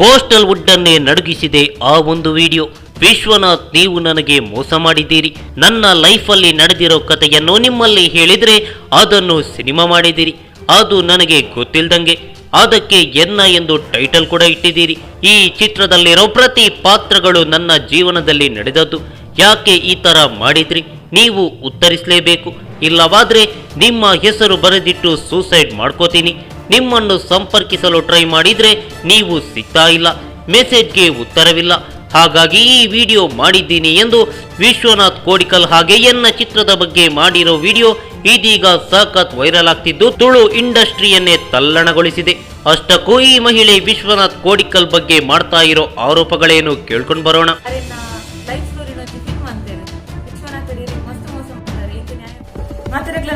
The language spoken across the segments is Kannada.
ಕೋಸ್ಟಲ್ ವುಡ್ ಅನ್ನೇ ನಡುಗಿಸಿದೆ ಆ ಒಂದು ವಿಡಿಯೋ. ವಿಶ್ವನಾಥ್, ನೀವು ನನಗೆ ಮೋಸ ಮಾಡಿದ್ದೀರಿ. ನನ್ನ ಲೈಫಲ್ಲಿ ನಡೆದಿರೋ ಕಥೆಯನ್ನು ನಿಮ್ಮಲ್ಲಿ ಹೇಳಿದ್ರೆ ಅದನ್ನು ಸಿನಿಮಾ ಮಾಡಿದ್ದೀರಿ. ಅದು ನನಗೆ ಗೊತ್ತಿಲ್ದಂಗೆ. ಅದಕ್ಕೆ ಎನ್ನ ಎಂದು ಟೈಟಲ್ ಕೂಡ ಇಟ್ಟಿದ್ದೀರಿ. ಈ ಚಿತ್ರದಲ್ಲಿರೋ ಪ್ರತಿ ಪಾತ್ರಗಳು ನನ್ನ ಜೀವನದಲ್ಲಿ ನಡೆದದ್ದು. ಯಾಕೆ ಈ ತರ ಮಾಡಿದ್ರಿ? ನೀವು ಉತ್ತರಿಸಲೇಬೇಕು. ಇಲ್ಲವಾದ್ರೆ ನಿಮ್ಮ ಹೆಸರು ಬರೆದಿಟ್ಟು ಸೂಸೈಡ್ ಮಾಡ್ಕೋತೀನಿ. ನಿಮ್ಮನ್ನು ಸಂಪರ್ಕಿಸಲು ಟ್ರೈ ಮಾಡಿದ್ರೆ ನೀವು ಸಿಗ್ತಾ ಇಲ್ಲ, ಮೆಸೇಜ್ಗೆ ಉತ್ತರವಿಲ್ಲ. ಹಾಗಾಗಿ ಈ ವಿಡಿಯೋ ಮಾಡಿದ್ದೀನಿ ಎಂದು ವಿಶ್ವನಾಥ್ ಕೋಡಿಕಲ್ ಹಾಗೆ ಎನ್ನ ಚಿತ್ರದ ಬಗ್ಗೆ ಮಾಡಿರೋ ವಿಡಿಯೋ ಇದೀಗ ಸಖತ್ ವೈರಲ್ ಆಗ್ತಿದ್ದು ತುಳು ಇಂಡಸ್ಟ್ರಿಯನ್ನೇ ತಲ್ಲಣಗೊಳಿಸಿದೆ. ಅಷ್ಟಕ್ಕೂ ಈ ಮಹಿಳೆ ವಿಶ್ವನಾಥ್ ಕೋಡಿಕಲ್ ಬಗ್ಗೆ ಮಾಡ್ತಾ ಇರೋ ಆರೋಪಗಳೇನು ಕೇಳ್ಕೊಂಡು ಬರೋಣ.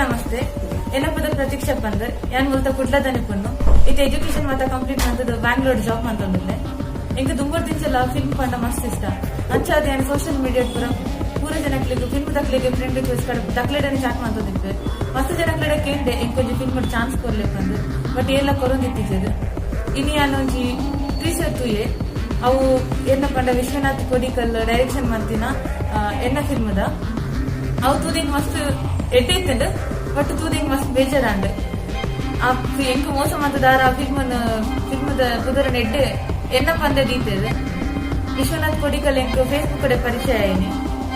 ನಮಸ್ತೆ, ಏನಪ್ಪದ ಪ್ರತೀಕ್ಷಾ ಬಂದರ್ ಯಾನ್ ಮೂಲತ ಕುಡ್ಲದನೆ ಪೊನ್ನು ಇದು ಎಜುಕೇಶನ್ ಮಾತ ಕಂಪ್ಲೀಟ್ ಮಾಡ್ತದ ಬ್ಯಾಂಗ್ಳೂರ್ ಜಾಬ್ ಮಾಡ್ತೊಂದಿಲ್ಲೆ. ಎಂಕ್ ದುಂಬರ್ ದಿನಸಲ ಫಿಲ್ಮ್ ಪಂಡ ಮಸ್ತ್ ಇಷ್ಟ. ಅಂಚಾದ ಯಾನ್ ಸೋಷಿಯಲ್ ಮೀಡಿಯಾ ಪೂರ ಜನಕ್ಲಿಗೆ ಫಿಲ್ಮ್ ದಕ್ಲಿಗೆ ಫ್ರೆಂಡ್ ರಿಕ್ವೆಸ್ಟ್ ದಕ್ಲೆಡನೆ ಚಾಟ್ ಮಾಡ್ತೋದಿಪ್ಪೆ. ಮಸ್ತ್ ಜನಕ್ಲೆಡೆ ಕೇಂಡೆ ಎಂಕ್ ಒಂಜಿ ಫಿಲ್ಮ್ ಚಾನ್ಸ್ ಕೊರ್ಲೆಪ್ಪಂದು. ಬಟ್ ಎಲ್ಲ ಕೊರೊಂದಿತ್ತಿಜದು ಇನಿ ಯಾನ್ ಒಂಜಿ ಟೀಸರ್ ತೂಯೆ ಅವು ಎನ್ನ ಪಂಡ ವಿಶ್ವನಾಥ್ ಕೋಡಿಕಲ್ ಡೈರೆಕ್ಷನ್ ಮಾಡ್ತಿನ ಎನ್ನ ಫಿಲ್ಮ್ದ ಅವು ತೂದಿಂಗ್ ಮಸ್ತ್ ಎಡ್ಡೆ ಇತ್ತಂಡು. ಬಟ್ ತೂದಿಂಗ್ ಮಸ್ತ್ ಬೇಜಾರಂಡ್ ಎಂಕ್ ಮೋಸ ಮಾಡ್ತದಾರ ಫಿಲ್ಮದ ಕುದುರನ ಎಡ್ಡೆ ಎನ್ನ ಪಂದ ದೀತದೆ. ವಿಶ್ವನಾಥ್ ಕೋಡಿಕಲ್ ಎಂಕ್ ಫೇಸ್ಬುಕ್ ಕಡೆ ಪರಿಚಯ ಆಯ್ನಿ.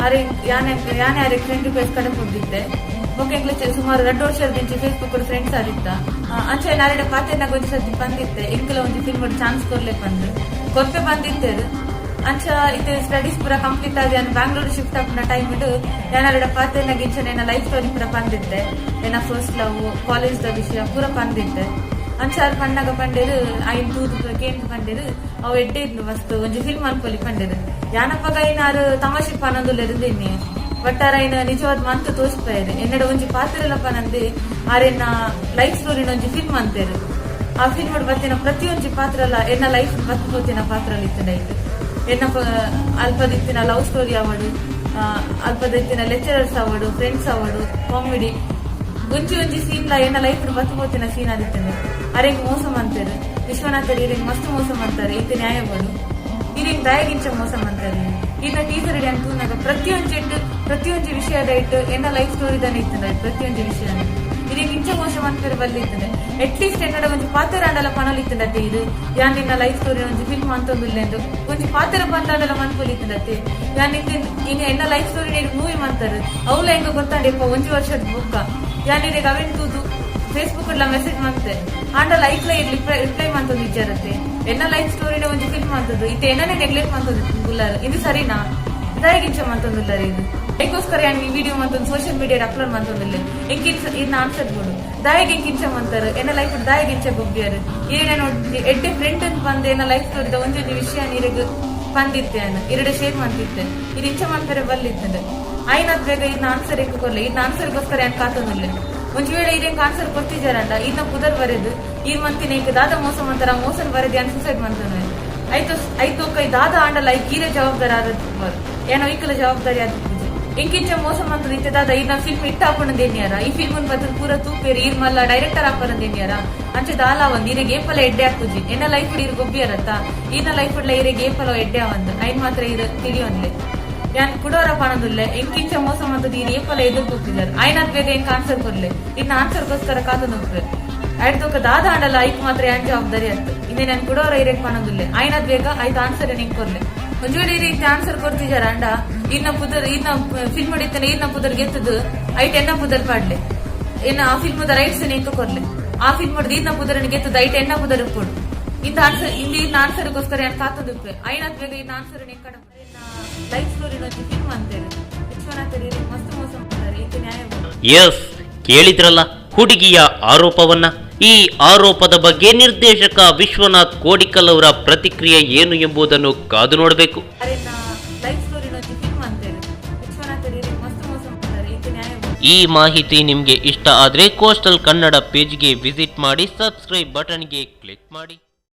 ಅರೆ ಯಾರೇ ಫ್ರೆಂಡ್ ರಿಕ್ವೆಸ್ಟ್ ಕಡೆ ಕೊಟ್ಟಿದ್ದೆ. ಓಕೆ ಎಂಕ್ಲೆ ಸುಮಾರು 2 ವರ್ಷದಿಂದ ಫೇಸ್ಬುಕ್ ಕಡೆ ಫ್ರೆಂಡ್ಸ್ ಆಗಿತ್ತ. ಅಂಚ ನಾರೆಡೆ ಪಾತೆನಾಗ ಒಂದ್ ಸರ್ತಿ ಬಂದಿತ್ತೆ. ಎಂಕ್ಲ ಒಂದ್ ಫಿಲ್ಮ್ ಚಾನ್ಸ್ ಕೊರ್ಲೆ ಕೊರ್ಪೆ ಬಂದಿತ್ತೇರು. ಅಂಚ ಇದು ಸ್ಟಡೀಸ್ ಪೂರ ಕಂಪ್ಲೀಟ್ ಆಗಿ ನಾನು ಬ್ಯಾಂಗ್ಳೂರ್ ಶಿಫ್ಟ್ ಆಗ್ನ ಟೈಮ್ ಇಡು ಯಾನಾರ ಪಾತೆನಾಗ ಇಂಚನ ಲೈಫ್ ಸ್ಟೋರಿ ಪೂರ ಬಂದಿದ್ದೆ. ಏನ ಫಸ್ಟ್ ಲವ್ ಕಾಲೇಜ್ ದ ವಿಷಯ ಪೂರ ಬಂದಿದ್ದೆ. ಅಂಚಾರು ಪಂಡಾಗ ಪಂಡೇರು ಐನ್ ತೂದು ಕೇಂದ್ರ ಪಂಡೇರು ಅವು ಎಡ್ಡೆ ಇದ್ನು ಮಸ್ತ್ ಒಂಜಿ ಫಿಲ್ಮ್ ಅನ್ಕೊಲಿ ಪಂಡೇರು. ಯಾನಪ್ಪಗ ಐನಾರು ತಮಾಷೆ ಪಾನಂದುಲ್ಲ ಇರುದಿನ್ನಿ. ಒಟ್ಟಾರ ಐನ ನಿಜವಾದ ಮಂತ್ ತೋರಿಸ್ಪಾಯಿರು. ಎನ್ನಡ ಒಂಜಿ ಪಾತ್ರ ಇಲ್ಲಪ್ಪ ನಂದಿ ಆರೆನ್ನ ಲೈಫ್ ಸ್ಟೋರಿನ ಒಂಜಿ ಫಿಲ್ಮ್ ಅಂತೇರು. ಆ ಫಿಲ್ಮ್ ಬತ್ತಿನ ಪ್ರತಿಯೊಂಜಿ ಪಾತ್ರ ಅಲ್ಲ ಎನ್ನ ಲೈಫ್ ಬತ್ತಿನ ಪಾತ್ರ ಇತ್ತು. ಎನ್ನ ಅಲ್ಪದಿತ್ತಿನ ಲವ್ ಸ್ಟೋರಿ ಆವಡು, ಅಲ್ಪದಿತ್ತಿನ ಲೆಕ್ಚರರ್ಸ್ ಆವಡು, ಫ್ರೆಂಡ್ಸ್ ಆವಡು, ಕಾಮಿಡಿ ಒಂಜಿ ಸೀನ್ ಎನ್ನ ಲೈಫ್ ಬತ್ತಿನ ಸೀನ್ ಆದಿತ್ತೇನೆ. ಅರೆಂಗ್ ಮೋಸ ಮಾಡ್ತಾರೆ ವಿಶ್ವನಾಥರ್. ಇರೆಂಗ್ ಮಸ್ತ್ ಮೋಸ ಮಾಡ್ತಾರೆ. ಇದು ನ್ಯಾಯಗಳು ಇರೆಂಗ್ ದಯಗಿಂಚ ಮೋಸ ಮಾಡ್ತಾರೆ. ಇನ್ನ ಟೀಚರ್ ಇಡಿ ಅಂತೂನಾಗ ಪ್ರತಿಯೊಂದು ವಿಷಯದ ಇಟ್ಟು ಎನ್ನ ಲೈಫ್ ಸ್ಟೋರಿ ತಾನೆ ಇತ್ತಂದ್ರೆ ಪ್ರತಿಯೊಂದು ವಿಷಯ ಇರೆಂಗ್ ಇಂಚ ಮೋಸ ಮಾಡ್ತಾರೆ ಬಲ್ಲಿ ಇರ್ತದೆ. ಅಟ್ಲೀಸ್ಟ್ ಎನ್ನಡ ಒಂಜಿ ಪಾತ್ರ ಆಂಡಲ ಪನಲಿತ್ತಂಡತ್ತೆ. ಇದು ಯಾನ್ ನಿನ್ನ ಲೈಫ್ ಸ್ಟೋರಿ ಒಂಜಿ ಫಿಲ್ಮ್ ಅಂತೊಂದಿಲ್ಲ ಎಂದು ಒಂಜಿ ಪಾತ್ರ ಬಂದಾಂಡಲ ಮನ್ಕೊಲಿತ್ತಂಡತ್ತೆ. ಯಾನ್ ಇನ್ನು ಎನ್ನ ಲೈಫ್ ಸ್ಟೋರಿ ಮೂವಿ ಮಾಡ್ತಾರೆ. ಅವಳ ಹೆಂಗ ಗೊತ್ತಾಂಡೆಪ್ಪ ಒಂಜಿ ವರ್ಷದ ಬುಕ್ಕ ಯಾನ್ ಇರೆಗ್ ಅವೆನ್ ತೂದು ಫೇಸ್ಬುಕ್ ಎಲ್ಲ ಮೆಸೇಜ್ ಮಾಡ್ತೆ ಆಂಡ ಲೈಫ್ ರಿಪ್ಲೈ ಮಾಡ್ತದ ವಿಚಾರತ್ತೆ. ಎನ್ನ ಲೈಫ್ ಸ್ಟೋರಿನ ಒಂಜಿ ಫಿಲ್ಮ್ ಮಾಡ್ತದ್ದು ಇದು ಎನ್ನನೇ ನೆಗ್ಲೆಕ್ಟ್ ಮಾಡ್ತದ ಗುಲ್ಲಾರ. ಇದು ಸರಿನಾ? ದಯಗಿಂಚ ಮಾಡ್ತೊಂದಿಲ್ಲ ಇದು. ಅದಕ್ಕೋಸ್ಕರ ಯಾನ್ ಈ ವಿಡಿಯೋ ಮಾಡ್ತಂದು ಸೋಷಿಯಲ್ ಮೀಡಿಯಾ ಅಪ್ಲೋಡ್ ಮಾಡ್ತೊಂದಿಲ್ಲ. ಇದನ್ನ ಆನ್ಸರ್ ಕೊಡು. ದಯಗಿಂಚ ಮಾಡ್ತಾರೆ ಎನ್ನ ಲೈಫ್ ದಯಗಿಂಚ ಗೊಬ್ಬಿಯಾರು. ಏನ ನೋಡಿ ಎಡ್ಡೆ ಫ್ರೆಂಡ್ ಅಂತ ಬಂದು ಎನ್ನ ಲೈಫ್ ಸ್ಟೋರಿದ ಒಂದೊಂದು ವಿಷಯ ನೀರಿಗೆ ಬಂದಿತ್ತೆ ಅನ್ನ ಎರಡೆ ಶೇರ್ ಮಾಡ್ತಿತ್ತೆ. ಇದು ಇಂಚ ಮಾಡ್ತಾರೆ ಬಲ್ಲಿತ್ತದೆ. ಐನಾದ್ ಬೇಗ ಇದನ್ನ ಆನ್ಸರ್ ಹೆಂಗ್ ಕೊಡ್ಲಿ. ಇದನ್ನ ಆನ್ಸರ್ಗೋಸ್ಕರ ಯಾನ್ ಕಾತೊಂದಿಲ್ಲ. ಒಂದ್ ವೇಳೆ ಇದೇಂಗ್ ಆನ್ಸರ್ ಕೊಡ್ತಿದ್ದಾರಂಡ ಇದನ್ನ ಪುದರ್ ಬರೆದು ಈ ಮಂತಿನ ಇಂಕ ದಾದ ಮೋಸ ಮಾಡ್ತಾರ ಮೋಸನ್ ಬರೆದು ಯಾನ್ ಸೂಸೈಡ್ ಮಾಡ್ತಾನೆ. ಆಯ್ತು ಕೈ ದಾದ ಆಂಡಲ್ಲ ಈರೆ ಜವಾಬ್ದಾರಿ ಆದ ಏನೋ ಈಕಲ ಜವಾಬ್ದಾರಿ ಆದ ಇಂಕಿಂಚ ಮೋಸ ಮಾಡ್ತದ ಇತ್ತೆ ದಾದ ಇದನ್ನ ಫಿಲ್ಮ್ ಇಟ್ಟ ಹಾಕೊಂಡೇನ್ಯಾರ. ಈ ಫಿಲ್ಮ್ ಬರ್ತದ ಪೂರ ತೂಪೇರಿ ಇರ್ ಮಲ್ಲ ಡೈರೆಕ್ಟರ್ ಹಾಕೊಂಡೇನ್ಯಾರ. ಅಂಚೆ ದಾಲ ಒಂದ್ ಇರೆಗೆ ಏಪಲ ಎಡ್ಡೆ ಹಾಕುಜಿ ಎನ್ನ ಲೈಫ್ ಇರ್ ಗೊಬ್ಬಿಯಾರತ್ತ. ಇನ್ನ ಲೈಫ್ ಇಡ್ಲ ಇರೆಗೆ ಏಪಲ ಎಡ್ಡೆ ಅವಂದ ಐನ್ ಮಾತ್ರ ತಿಳಿಯೋನ್ಲೆ ಯಾನ್ ಕುಡೋರ ಪಾನದುಲ್ಲೆ ಎಂಕಿಂಚ ಮೋಸ ಮಾಡ್ತದ ಈ ಏಪಲ ಎದುರು ಹೋಗ್ತಿದ್ದಾರೆ. ಐನಾದ್ ಬೇಗ ಎಂಕ್ ಆನ್ಸರ್ ಕೊಡ್ಲೆ ಇದನ್ನ ಆನ್ಸರ್ಗೋಸ್ಕರ ಕಾತದ ಹೋಗ್ತಾರೆ. ಆಯ್ತೋಕ ದಾದ ಆಂಡಲ್ಲ ಐಕ್ ಮಾತ್ರ ಯಾನ್ ಜವಾಬ್ದಾರಿ ಆಯ್ತು. ಇನ್ನೇ ನಾನು ಕುಡೋರ ಇರೆಗ್ ಪಾನದುಲ್ಲೆ ಐನಾದ್ ಬೇಗ ಆಯ್ತು ಆನ್ಸರ್ ನಿಂಗ್ ಕೊಡ್ಲೆ. ಒಂದ್ ವೇಳೆ ಈ ರೀತಿ ಆನ್ಸರ್ ಕೊಡ್ತಿದಾರ ಅಂಡ ಇನ್ನ ಫಿಲ್ಮ್ ಹೊಡಿತಾನೆ ಇನ್ನ ಪುದರ್ ಗೆತ್ತದು ಐಟ್ ಎನ್ನ ಪುದರ್ ಪಾಡ್ಲೆ ಇನ್ನ ಆ ಫಿಲ್ಮದ ರೈಟ್ಸ್ ನಿಂಕ ಕೊಡ್ಲೆ. ಆ ಫಿಲ್ಮ್ ಹೊಡೆದು ಇನ್ನ ಪುದರ್ನ ಗೆತ್ತದ ಐಟ್ ಎನ್ನ ಪುದರ್ ಕೊಡು. ಇಂದ ಆನ್ಸರ್ಗೋಸ್ಕರ ಯಾನ್ ಕಾತದುಪ್ಪೆ ಐನಾದ್ ಬೇಗ ಇನ್ನ ಆನ್ಸರ್ ನಿಂಗ್ ಕಡ ಲೈಫ್ ಸ್ಟೋರಿ ಫಿಲ್ಮ್ ಅಂತೇಳಿ ವಿಶ್ವನಾಥರ್ ಮಸ್ತ್ ಮೋಸ ಮಾಡ್ತಾರೆ. ಇದು ನ್ಯಾಯಗಳು. ಎಸ್, ಕೇಳಿದ್ರಲ್ಲ ಹುಡುಗಿಯ ಆರೋಪವನ್ನ. ಈ ಆರೋಪದ ಬಗ್ಗೆ ನಿರ್ದೇಶಕ ವಿಶ್ವನಾಥ್ ಕೋಡಿಕಲ್ ಅವರ ಪ್ರತಿಕ್ರಿಯೆ ಏನು ಎಂಬುದನ್ನು ಕಾದು ನೋಡಬೇಕು. ಈ ಮಾಹಿತಿ ನಿಮಗೆ ಇಷ್ಟ ಆದರೆ ಕೋಸ್ಟಲ್ ಕನ್ನಡ ಪೇಜ್ಗೆ ವಿಸಿಟ್ ಮಾಡಿ, ಸಬ್ಸ್ಕ್ರೈಬ್ ಬಟನ್ಗೆ ಕ್ಲಿಕ್ ಮಾಡಿ.